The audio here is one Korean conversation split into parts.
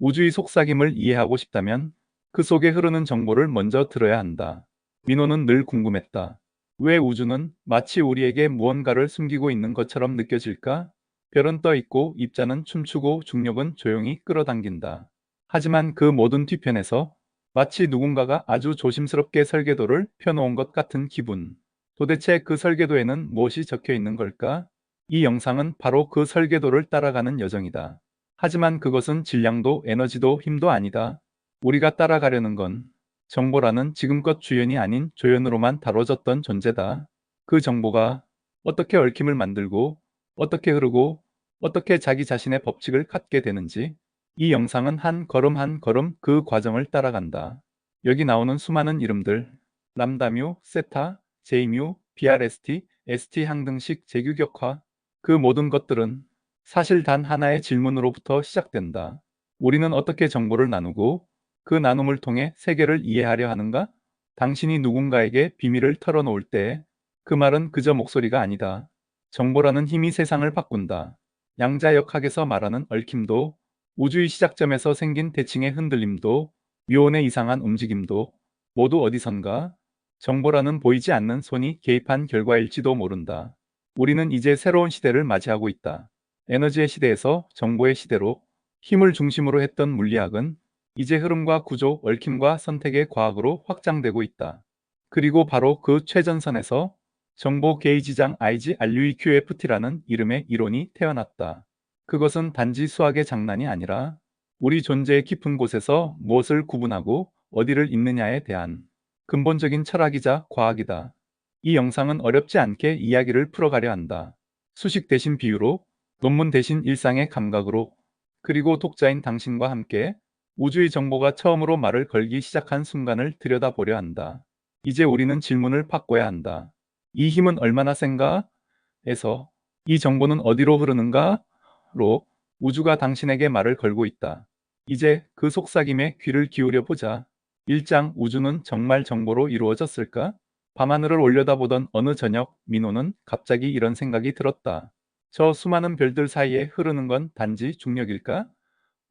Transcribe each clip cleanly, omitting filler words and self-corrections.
우주의 속삭임을 이해하고 싶다면 그 속에 흐르는 정보를 먼저 들어야 한다. 민호는 늘 궁금했다. 왜 우주는 마치 우리에게 무언가를 숨기고 있는 것처럼 느껴질까? 별은 떠 있고 입자는 춤추고 중력은 조용히 끌어당긴다. 하지만 그 모든 뒤편에서 마치 누군가가 아주 조심스럽게 설계도를 펴놓은 것 같은 기분. 도대체 그 설계도에는 무엇이 적혀 있는 걸까? 이 영상은 바로 그 설계도를 따라가는 여정이다. 하지만 그것은 질량도 에너지도 힘도 아니다. 우리가 따라가려는 건 정보라는 지금껏 주연이 아닌 조연으로만 다뤄졌던 존재다. 그 정보가 어떻게 얽힘을 만들고 어떻게 흐르고 어떻게 자기 자신의 법칙을 갖게 되는지, 이 영상은 한 걸음 한 걸음 그 과정을 따라간다. 여기 나오는 수많은 이름들, 람다뮤, 세타, 제이뮤, BRST, ST 항등식 재규격화, 그 모든 것들은 사실 단 하나의 질문으로부터 시작된다. 우리는 어떻게 정보를 나누고 그 나눔을 통해 세계를 이해하려 하는가? 당신이 누군가에게 비밀을 털어놓을 때 그 말은 그저 목소리가 아니다. 정보라는 힘이 세상을 바꾼다. 양자역학에서 말하는 얽힘도, 우주의 시작점에서 생긴 대칭의 흔들림도, 묘원의 이상한 움직임도 모두 어디선가 정보라는 보이지 않는 손이 개입한 결과일지도 모른다. 우리는 이제 새로운 시대를 맞이하고 있다. 에너지의 시대에서 정보의 시대로, 힘을 중심으로 했던 물리학은 이제 흐름과 구조, 얽힘과 선택의 과학으로 확장되고 있다. 그리고 바로 그 최전선에서 정보 게이지장 IGRUEQFT라는 이름의 이론이 태어났다. 그것은 단지 수학의 장난이 아니라 우리 존재의 깊은 곳에서 무엇을 구분하고 어디를 잇느냐에 대한 근본적인 철학이자 과학이다. 이 영상은 어렵지 않게 이야기를 풀어가려 한다. 수식 대신 비유로, 논문 대신 일상의 감각으로, 그리고 독자인 당신과 함께 우주의 정보가 처음으로 말을 걸기 시작한 순간을 들여다보려 한다. 이제 우리는 질문을 바꿔야 한다. 이 힘은 얼마나 센가? 에서 이 정보는 어디로 흐르는가? 로 우주가 당신에게 말을 걸고 있다. 이제 그 속삭임에 귀를 기울여 보자. 1장 우주는 정말 정보로 이루어졌을까? 밤하늘을 올려다보던 어느 저녁, 민호는 갑자기 이런 생각이 들었다. 저 수많은 별들 사이에 흐르는 건 단지 중력일까?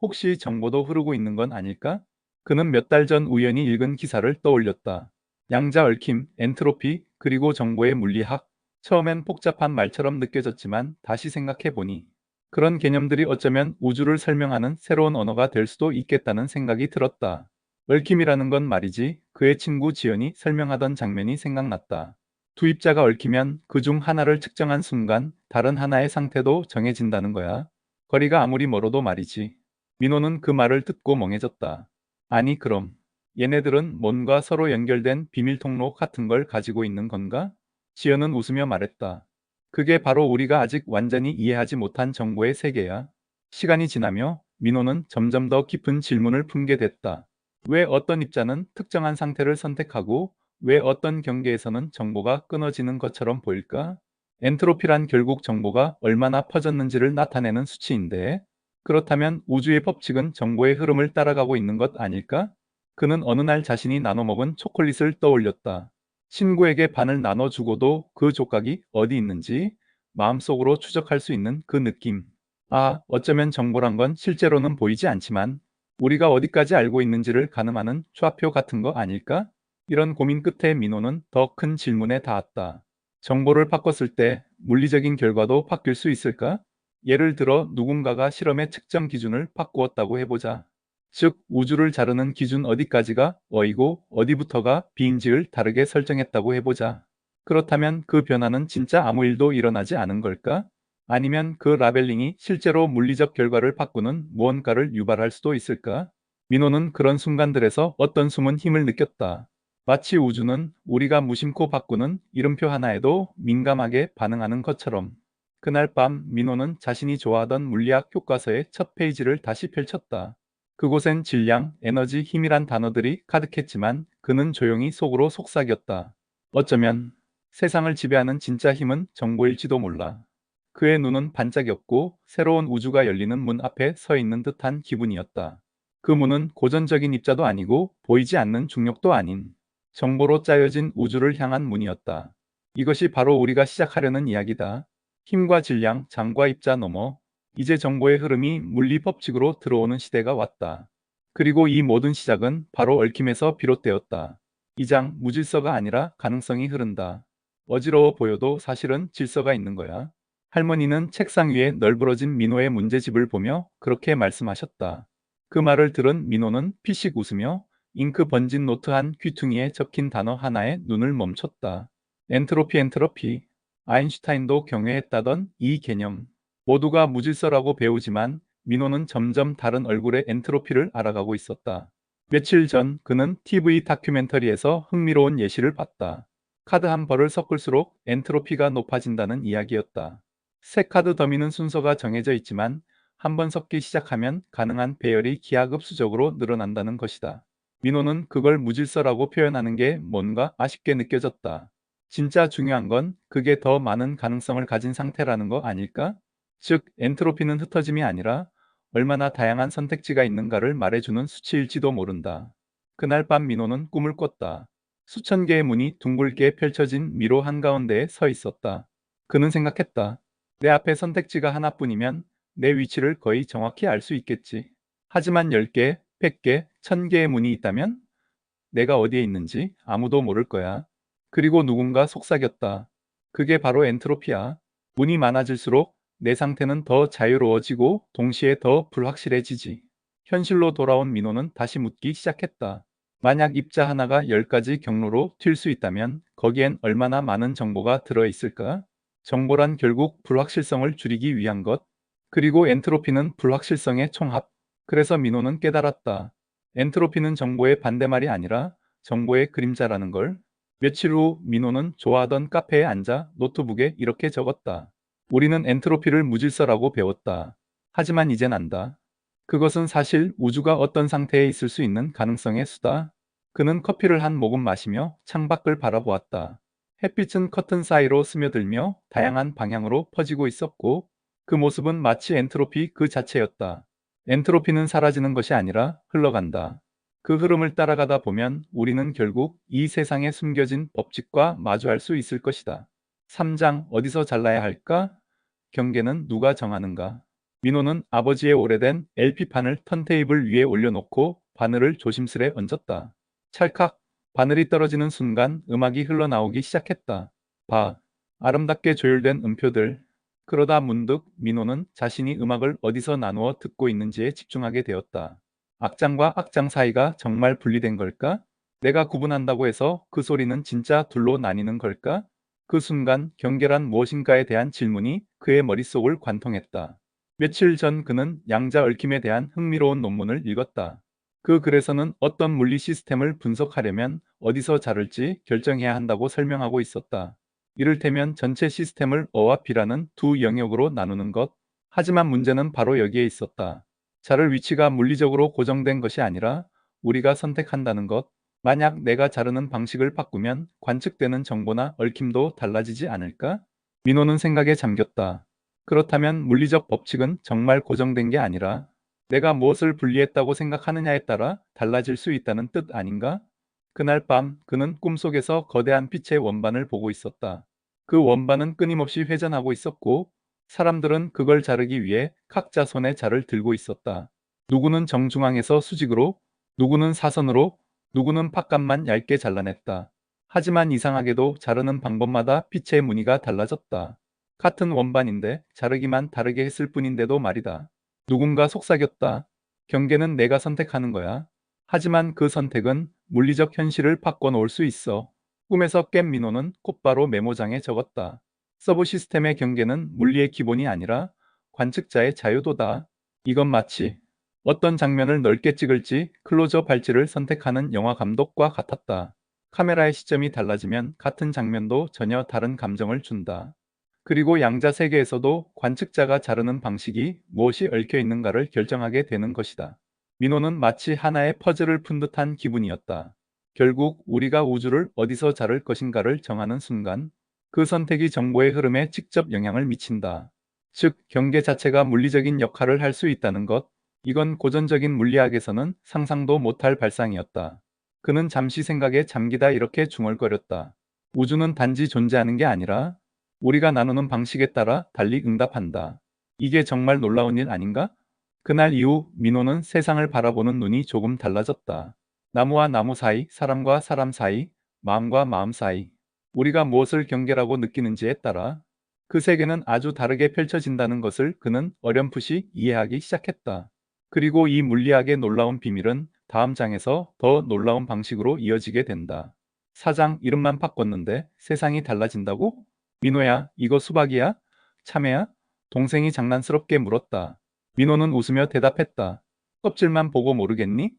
혹시 정보도 흐르고 있는 건 아닐까? 그는 몇 달 전 우연히 읽은 기사를 떠올렸다. 양자 얽힘, 엔트로피, 그리고 정보의 물리학. 처음엔 복잡한 말처럼 느껴졌지만 다시 생각해보니 그런 개념들이 어쩌면 우주를 설명하는 새로운 언어가 될 수도 있겠다는 생각이 들었다. 얽힘이라는 건 말이지, 그의 친구 지연이 설명하던 장면이 생각났다. 두 입자가 얽히면 그 중 하나를 측정한 순간 다른 하나의 상태도 정해진다는 거야. 거리가 아무리 멀어도 말이지. 민호는 그 말을 듣고 멍해졌다. 아니 그럼 얘네들은 뭔가 서로 연결된 비밀 통로 같은 걸 가지고 있는 건가? 지연은 웃으며 말했다. 그게 바로 우리가 아직 완전히 이해하지 못한 정보의 세계야. 시간이 지나며 민호는 점점 더 깊은 질문을 품게 됐다. 왜 어떤 입자는 특정한 상태를 선택하고 왜 어떤 경계에서는 정보가 끊어지는 것처럼 보일까? 엔트로피란 결국 정보가 얼마나 퍼졌는지를 나타내는 수치인데, 그렇다면 우주의 법칙은 정보의 흐름을 따라가고 있는 것 아닐까? 그는 어느 날 자신이 나눠 먹은 초콜릿을 떠올렸다. 친구에게 반을 나눠주고도 그 조각이 어디 있는지 마음속으로 추적할 수 있는 그 느낌. 아, 어쩌면 정보란 건 실제로는 보이지 않지만 우리가 어디까지 알고 있는지를 가늠하는 좌표 같은 거 아닐까? 이런 고민 끝에 민호는 더 큰 질문에 닿았다. 정보를 바꿨을 때 물리적인 결과도 바뀔 수 있을까? 예를 들어 누군가가 실험의 측정 기준을 바꾸었다고 해보자. 즉, 우주를 자르는 기준 어디까지가 어이고 어디부터가 B인지를 다르게 설정했다고 해보자. 그렇다면 그 변화는 진짜 아무 일도 일어나지 않은 걸까? 아니면 그 라벨링이 실제로 물리적 결과를 바꾸는 무언가를 유발할 수도 있을까? 민호는 그런 순간들에서 어떤 숨은 힘을 느꼈다. 마치 우주는 우리가 무심코 바꾸는 이름표 하나에도 민감하게 반응하는 것처럼. 그날 밤 민호는 자신이 좋아하던 물리학 교과서의 첫 페이지를 다시 펼쳤다. 그곳엔 질량, 에너지, 힘이란 단어들이 가득했지만 그는 조용히 속으로 속삭였다. 어쩌면 세상을 지배하는 진짜 힘은 정보일지도 몰라. 그의 눈은 반짝였고 새로운 우주가 열리는 문 앞에 서 있는 듯한 기분이었다. 그 문은 고전적인 입자도 아니고 보이지 않는 중력도 아닌 정보로 짜여진 우주를 향한 문이었다. 이것이 바로 우리가 시작하려는 이야기다. 힘과 질량, 장과 입자 넘어 이제 정보의 흐름이 물리 법칙으로 들어오는 시대가 왔다. 그리고 이 모든 시작은 바로 얽힘에서 비롯되었다. 이 장 무질서가 아니라 가능성이 흐른다. 어지러워 보여도 사실은 질서가 있는 거야. 할머니는 책상 위에 널브러진 민호의 문제집을 보며 그렇게 말씀하셨다. 그 말을 들은 민호는 피식 웃으며 잉크 번진 노트 한 귀퉁이에 적힌 단어 하나에 눈을 멈췄다. 엔트로피. 아인슈타인도 경외했다던 이 개념. 모두가 무질서라고 배우지만 민호는 점점 다른 얼굴의 엔트로피를 알아가고 있었다. 며칠 전 그는 TV 다큐멘터리에서 흥미로운 예시를 봤다. 카드 한 벌을 섞을수록 엔트로피가 높아진다는 이야기였다. 새 카드 더미는 순서가 정해져 있지만 한 번 섞기 시작하면 가능한 배열이 기하급수적으로 늘어난다는 것이다. 민호는 그걸 무질서라고 표현하는 게 뭔가 아쉽게 느껴졌다. 진짜 중요한 건 그게 더 많은 가능성을 가진 상태라는 거 아닐까? 즉, 엔트로피는 흩어짐이 아니라 얼마나 다양한 선택지가 있는가를 말해주는 수치일지도 모른다. 그날 밤 민호는 꿈을 꿨다. 수천 개의 문이 둥글게 펼쳐진 미로 한가운데에 서 있었다. 그는 생각했다. 내 앞에 선택지가 하나뿐이면 내 위치를 거의 정확히 알 수 있겠지. 하지만 10개, 100개, 1000개의 문이 있다면 내가 어디에 있는지 아무도 모를 거야. 그리고 누군가 속삭였다. 그게 바로 엔트로피야. 문이 많아질수록 내 상태는 더 자유로워지고 동시에 더 불확실해지지. 현실로 돌아온 민호는 다시 묻기 시작했다. 만약 입자 하나가 10가지 경로로 튈 수 있다면 거기엔 얼마나 많은 정보가 들어있을까? 정보란 결국 불확실성을 줄이기 위한 것. 그리고 엔트로피는 불확실성의 총합. 그래서 민호는 깨달았다. 엔트로피는 정보의 반대말이 아니라 정보의 그림자라는 걸. 며칠 후 민호는 좋아하던 카페에 앉아 노트북에 이렇게 적었다. 우리는 엔트로피를 무질서라고 배웠다. 하지만 이젠 안다. 그것은 사실 우주가 어떤 상태에 있을 수 있는 가능성의 수다. 그는 커피를 한 모금 마시며 창밖을 바라보았다. 햇빛은 커튼 사이로 스며들며 다양한 방향으로 퍼지고 있었고 그 모습은 마치 엔트로피 그 자체였다. 엔트로피는 사라지는 것이 아니라 흘러간다. 그 흐름을 따라가다 보면 우리는 결국 이 세상에 숨겨진 법칙과 마주할 수 있을 것이다. 3장 어디서 잘라야 할까? 경계는 누가 정하는가? 민호는 아버지의 오래된 LP판을 턴테이블 위에 올려놓고 바늘을 조심스레 얹었다. 찰칵! 바늘이 떨어지는 순간 음악이 흘러나오기 시작했다. 봐. 아름답게 조율된 음표들. 그러다 문득 민호는 자신이 음악을 어디서 나누어 듣고 있는지에 집중하게 되었다. 악장과 악장 사이가 정말 분리된 걸까? 내가 구분한다고 해서 그 소리는 진짜 둘로 나뉘는 걸까? 그 순간 경계란 무엇인가에 대한 질문이 그의 머릿속을 관통했다. 며칠 전 그는 양자 얽힘에 대한 흥미로운 논문을 읽었다. 그 글에서는 어떤 물리 시스템을 분석하려면 어디서 자를지 결정해야 한다고 설명하고 있었다. 이를테면 전체 시스템을 어와 B라는 두 영역으로 나누는 것. 하지만 문제는 바로 여기에 있었다. 자를 위치가 물리적으로 고정된 것이 아니라 우리가 선택한다는 것. 만약 내가 자르는 방식을 바꾸면 관측되는 정보나 얽힘도 달라지지 않을까? 민호는 생각에 잠겼다. 그렇다면 물리적 법칙은 정말 고정된 게 아니라 내가 무엇을 분리했다고 생각하느냐에 따라 달라질 수 있다는 뜻 아닌가? 그날 밤 그는 꿈속에서 거대한 빛의 원반을 보고 있었다. 그 원반은 끊임없이 회전하고 있었고 사람들은 그걸 자르기 위해 각자 손에 자를 들고 있었다. 누구는 정중앙에서 수직으로, 누구는 사선으로, 누구는 팥감만 얇게 잘라냈다. 하지만 이상하게도 자르는 방법마다 빛의 무늬가 달라졌다. 같은 원반인데 자르기만 다르게 했을 뿐인데도 말이다. 누군가 속삭였다. 경계는 내가 선택하는 거야. 하지만 그 선택은 물리적 현실을 바꿔놓을 수 있어. 꿈에서 깬 민호는 곧바로 메모장에 적었다. 서브 시스템의 경계는 물리의 기본이 아니라 관측자의 자유도다. 이건 마치 어떤 장면을 넓게 찍을지 클로즈업 할지를 선택하는 영화 감독과 같았다. 카메라의 시점이 달라지면 같은 장면도 전혀 다른 감정을 준다. 그리고 양자 세계에서도 관측자가 자르는 방식이 무엇이 얽혀 있는가를 결정하게 되는 것이다. 민호는 마치 하나의 퍼즐을 푼 듯한 기분이었다. 결국 우리가 우주를 어디서 자를 것인가를 정하는 순간 그 선택이 정보의 흐름에 직접 영향을 미친다. 즉, 경계 자체가 물리적인 역할을 할 수 있다는 것. 이건 고전적인 물리학에서는 상상도 못할 발상이었다. 그는 잠시 생각에 잠기다 이렇게 중얼거렸다. 우주는 단지 존재하는 게 아니라 우리가 나누는 방식에 따라 달리 응답한다. 이게 정말 놀라운 일 아닌가? 그날 이후 민호는 세상을 바라보는 눈이 조금 달라졌다. 나무와 나무 사이, 사람과 사람 사이, 마음과 마음 사이. 우리가 무엇을 경계라고 느끼는지에 따라 그 세계는 아주 다르게 펼쳐진다는 것을 그는 어렴풋이 이해하기 시작했다. 그리고 이 물리학의 놀라운 비밀은 다음 장에서 더 놀라운 방식으로 이어지게 된다. 사장 이름만 바꿨는데 세상이 달라진다고? 민호야, 이거 수박이야? 참외야? 동생이 장난스럽게 물었다. 민호는 웃으며 대답했다. 껍질만 보고 모르겠니?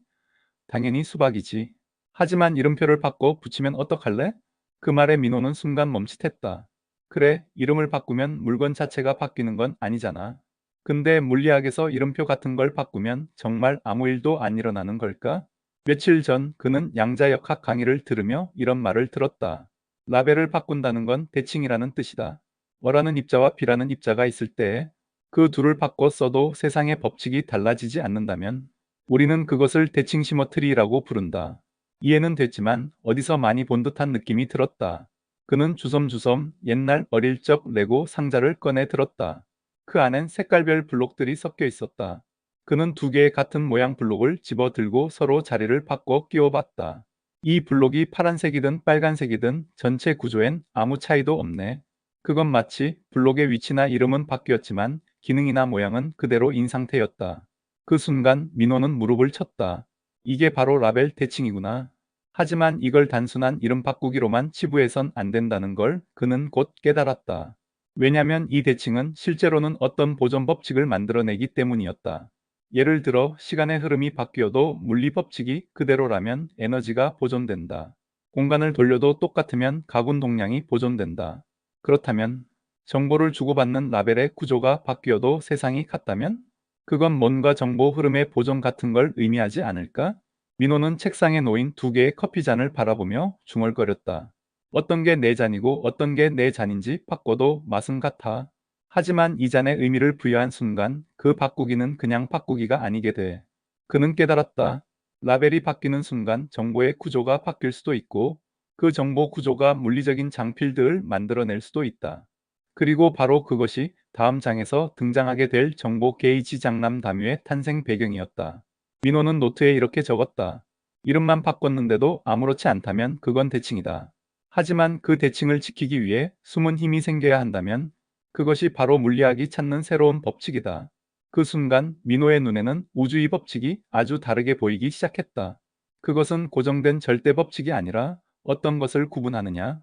당연히 수박이지. 하지만 이름표를 바꿔 붙이면 어떡할래? 그 말에 민호는 순간 멈칫했다. 그래, 이름을 바꾸면 물건 자체가 바뀌는 건 아니잖아. 근데 물리학에서 이름표 같은 걸 바꾸면 정말 아무 일도 안 일어나는 걸까? 며칠 전 그는 양자역학 강의를 들으며 이런 말을 들었다. 라벨을 바꾼다는 건 대칭이라는 뜻이다. 어라는 입자와 비라는 입자가 있을 때 그 둘을 바꿔 써도 세상의 법칙이 달라지지 않는다면 우리는 그것을 대칭 시머트리라고 부른다. 이해는 됐지만 어디서 많이 본 듯한 느낌이 들었다. 그는 주섬주섬 옛날 어릴 적 레고 상자를 꺼내 들었다. 그 안엔 색깔별 블록들이 섞여 있었다. 그는 두 개의 같은 모양 블록을 집어 들고 서로 자리를 바꿔 끼워봤다. 이 블록이 파란색이든 빨간색이든 전체 구조엔 아무 차이도 없네. 그건 마치 블록의 위치나 이름은 바뀌었지만 기능이나 모양은 그대로인 상태였다. 그 순간 민호는 무릎을 쳤다. 이게 바로 라벨 대칭이구나. 하지만 이걸 단순한 이름 바꾸기로만 치부해선 안 된다는 걸 그는 곧 깨달았다. 왜냐면 이 대칭은 실제로는 어떤 보존 법칙을 만들어내기 때문이었다. 예를 들어 시간의 흐름이 바뀌어도 물리 법칙이 그대로라면 에너지가 보존된다. 공간을 돌려도 똑같으면 가군 동량이 보존된다. 그렇다면 정보를 주고받는 라벨의 구조가 바뀌어도 세상이 같다면? 그건 뭔가 정보 흐름의 보존 같은 걸 의미하지 않을까? 민호는 책상에 놓인 두 개의 커피잔을 바라보며 중얼거렸다. 어떤 게 내 잔이고 어떤 게 내 잔인지 바꿔도 맛은 같아. 하지만 이 잔의 의미를 부여한 순간 그 바꾸기는 그냥 바꾸기가 아니게 돼. 그는 깨달았다. 라벨이 바뀌는 순간 정보의 구조가 바뀔 수도 있고 그 정보 구조가 물리적인 장필들을 만들어낼 수도 있다. 그리고 바로 그것이 다음 장에서 등장하게 될 정보 게이지 장남 다뮤의 탄생 배경이었다. 민호는 노트에 이렇게 적었다. 이름만 바꿨는데도 아무렇지 않다면 그건 대칭이다. 하지만 그 대칭을 지키기 위해 숨은 힘이 생겨야 한다면 그것이 바로 물리학이 찾는 새로운 법칙이다. 그 순간 민호의 눈에는 우주의 법칙이 아주 다르게 보이기 시작했다. 그것은 고정된 절대 법칙이 아니라 어떤 것을 구분하느냐,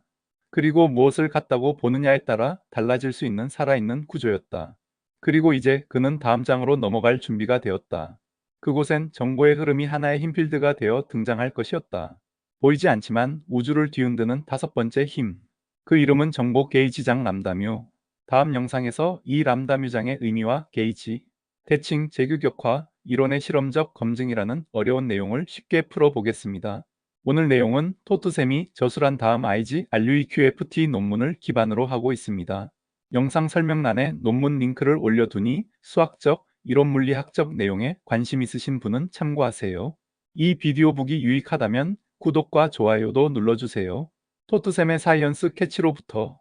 그리고 무엇을 같다고 보느냐에 따라 달라질 수 있는 살아있는 구조였다. 그리고 이제 그는 다음 장으로 넘어갈 준비가 되었다. 그곳엔 정보의 흐름이 하나의 흰 필드가 되어 등장할 것이었다. 보이지 않지만 우주를 뒤흔드는 다섯 번째 힘. 그 이름은 정보 게이지장 람다뮤. 다음 영상에서 이 람다뮤장의 의미와 게이지, 대칭, 재규격화, 이론의 실험적 검증이라는 어려운 내용을 쉽게 풀어보겠습니다. 오늘 내용은 토트쌤이 저술한 다음 IG RUEQFT 논문을 기반으로 하고 있습니다. 영상 설명란에 논문 링크를 올려두니 수학적, 이론물리학적 내용에 관심 있으신 분은 참고하세요. 이 비디오 보기 유익하다면 구독과 좋아요도 눌러주세요. 토트쌤의 사이언스 캐치로부터